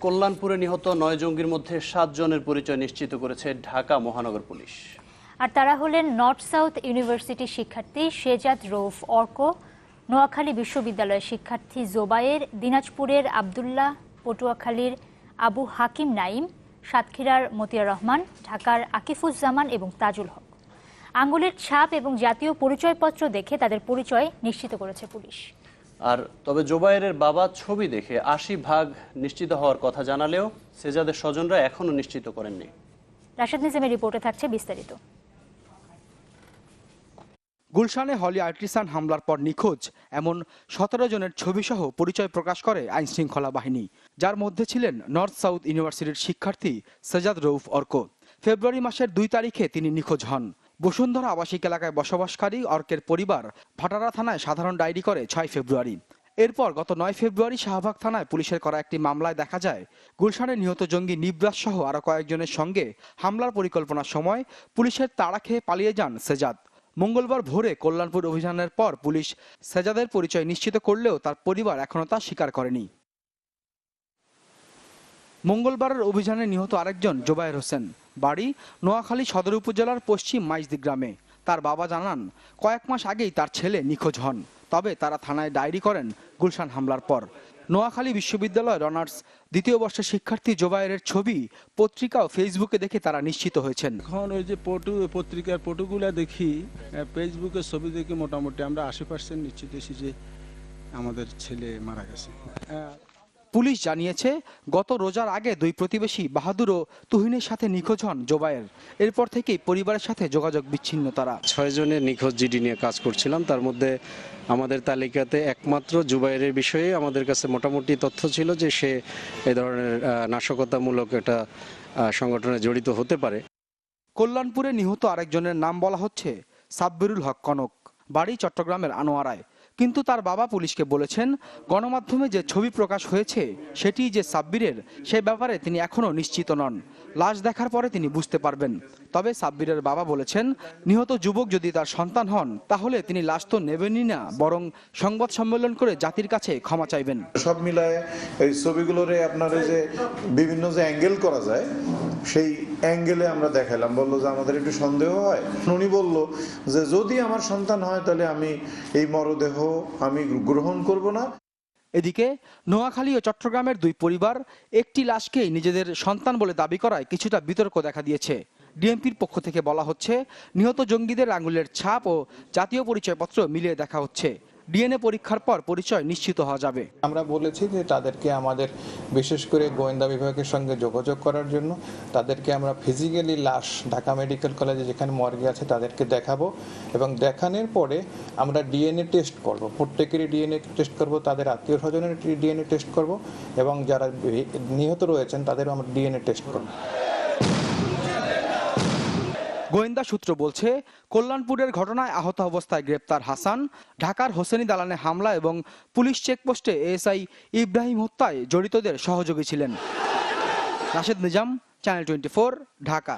কল্যাণপুরে নিহত 9 জঙ্গির মধ্যে 7 জনের পরিচয় নিশ্চিত করেছে ঢাকা মহানগর পুলিশ। আর তারা হলেন নর্থ সাউথ ইউনিভার্সিটি শিক্ষার্থী শেজাদ রৌফ অর্ক, নোয়াখালী বিশ্ববিদ্যালয়ের শিক্ষার্থী জোবায়ের, দিনাজপুরের আবদুল্লাহ, পটুয়াখালীর আবু হাকিম নাইম, সাতক্ষীরার মতিয়ার রহমান, ঢাকার আকিফুজ্জামান এবং তাজুল হক। আঙ্গুলের ছাপ এবং জাতীয় পরিচয়পত্র দেখে তাদের পরিচয় নিশ্চিত করেছে পুলিশ। আর তবে জোবায়েরের বাবা ছবি দেখে 80% নিশ্চিত হওয়ার কথা জানালেও শেজাদের স্বজনরা এখনো নিশ্চিত করেননি। রাশেদ নিজামের রিপোর্টে থাকছে বিস্তারিত। গুলশানে হলি আর্টিসান হামলার পর নিখোঁজ এমন 17 জনের ছবিসহ পরিচয় প্রকাশ করে আইনশৃঙ্খলা বাহিনী, যার মধ্যে ছিলেন নর্থ সাউথ ইউনিভার্সিটির শিক্ষার্থী শেজাদ রৌফ অর্ক। ফেব্রুয়ারি মাসের 2 তারিখে তিনি নিখোঁজ হন। বসুন্ধরা আবাসিক এলাকায় বসবাসকারী অর্কের পরিবার ভাটারা থানায় সাধারণ ডায়েরি করে 6 ফেব্রুয়ারি। এরপর গত 9 ফেব্রুয়ারি শাহবাগ থানায় পুলিশের করা একটি মামলায় দেখা যায় গুলশানে নিহত জঙ্গি নিবরাস সহ আরও কয়েকজনের সঙ্গে হামলার পরিকল্পনার সময় পুলিশের তাড়া খেয়ে পালিয়ে যান শেজাদ। মঙ্গলবার ভোরে কল্যাণপুর অভিযানের পর পুলিশ শেজাদের পরিচয় নিশ্চিত করলেও তার পরিবার এখনও তা স্বীকার করেনি। মঙ্গলবারের অভিযানে নিহত আরেকজন জোবায়ের হোসেন, বাড়ি নোয়াখালী সদর উপজেলার পশ্চিম মাইজদি গ্রামে। তার বাবা জানান কয়েক মাস আগেই তার ছেলে নিখোঁজ হন, তবে তারা থানায় ডায়েরি করেন গুলশান হামলার পর। নোয়াখালী বিশ্ববিদ্যালয়ের অনার্স 2য় বর্ষের শিক্ষার্থী জোবায়েরের ছবি পত্রিকা ও ফেসবুকে দেখে তারা নিশ্চিত হয়েছেন। এখন ওই যে পত্রিকার ফটোগুলো দেখি, ফেসবুকের ছবি দেখে মোটামুটি আমরা 80% নিশ্চিত হয়েছি যে আমাদের ছেলে মারা গেছে। পুলিশ জানিয়েছে গত রোজার আগে 2 প্রতিবেশী বাহাদুর ও তুহিনের সাথে নিখোঁজ হন জোবায়ের। এরপর থেকেই পরিবারের সাথে যোগাযোগ বিচ্ছিন্ন তারা। 6 জনের নিখোঁজ জিডি নিয়ে কাজ করছিলাম, তার মধ্যে আমাদের তালিকাতে একমাত্র জুবায়েরের বিষয়ে আমাদের কাছে মোটামুটি তথ্য ছিল যে সে এই ধরনের নাশকতামূলক একটা সংগঠনে জড়িত হতে পারে। কল্যাণপুরে নিহত আরেকজনের নাম বলা হচ্ছে সাব্বিরুল হক কনক, বাড়ি চট্টগ্রামের আনোয়ারায়। কিন্তু তার বাবা পুলিশকে বলেছেন গণমাধ্যমে যে ছবি প্রকাশ হয়েছে সেটি যে সাব্বিরের, সে ব্যাপারে তিনি এখনও নিশ্চিত নন। লাশ দেখার পরে তিনি বুঝতে পারবেন। তবে সাব্বিরের বাবা বলেছেন নিহত যুবক যদি তার সন্তান হন তাহলে তিনি লাশ তো নেবেনই না, বরং সংবাদ সম্মেলন করে জাতির কাছে ক্ষমা চাইবেন। সব মিলায় এই ছবিগুলোরে আপনার যে বিভিন্ন যে অ্যাঙ্গেল করা যায় সেই অ্যাঙ্গেলে আমরা দেখালাম, বললো যে আমাদের একটু সন্দেহ হয়। উনি বলল যে যদি আমার সন্তান হয় তাহলে আমি এই মরদেহ আমি গ্রহণ করব না। এদিকে নোয়াখালী ও চট্টগ্রামের 2 পরিবার একটি লাশকেই নিজেদের সন্তান বলে দাবি করায় কিছুটা বিতর্ক দেখা দিয়েছে। ডিএমপির পক্ষ থেকে বলা হচ্ছে নিহত জঙ্গিদের আঙুলের ছাপ ও জাতীয় পরিচয়পত্র মিলিয়ে দেখা হচ্ছে। ডিএনএ পরীক্ষার পর পরিচয় নিশ্চিত হওয়া যাবে। আমরা বলেছি যে তাদেরকে আমাদের বিশেষ করে গোয়েন্দা বিভাগের সঙ্গে যোগাযোগ করার জন্য তাদেরকে আমরা ফিজিক্যালি লাশ ঢাকা মেডিকেল কলেজে যেখানে মর্গে আছে তাদেরকে দেখাবো এবং দেখানোর পরে আমরা ডিএনএ টেস্ট করব, প্রত্যেকেরই ডিএনএ টেস্ট করব, তাদের আত্মীয় স্বজনের ডিএনএ টেস্ট করব এবং যারা নিহত রয়েছেন তাদেরও আমরা ডিএনএ টেস্ট করব। গোয়েন্দা সূত্র বলছে কল্যাণপুরের ঘটনায় আহত অবস্থায় গ্রেপ্তার হাসান ঢাকার হোসেনি দালানে হামলা এবং পুলিশ চেকপোস্টে এএসআই ইব্রাহিম হত্যায় জড়িতদের সহযোগী ছিলেন। রাশেদ নিজাম, চ্যানেল 24, ঢাকা।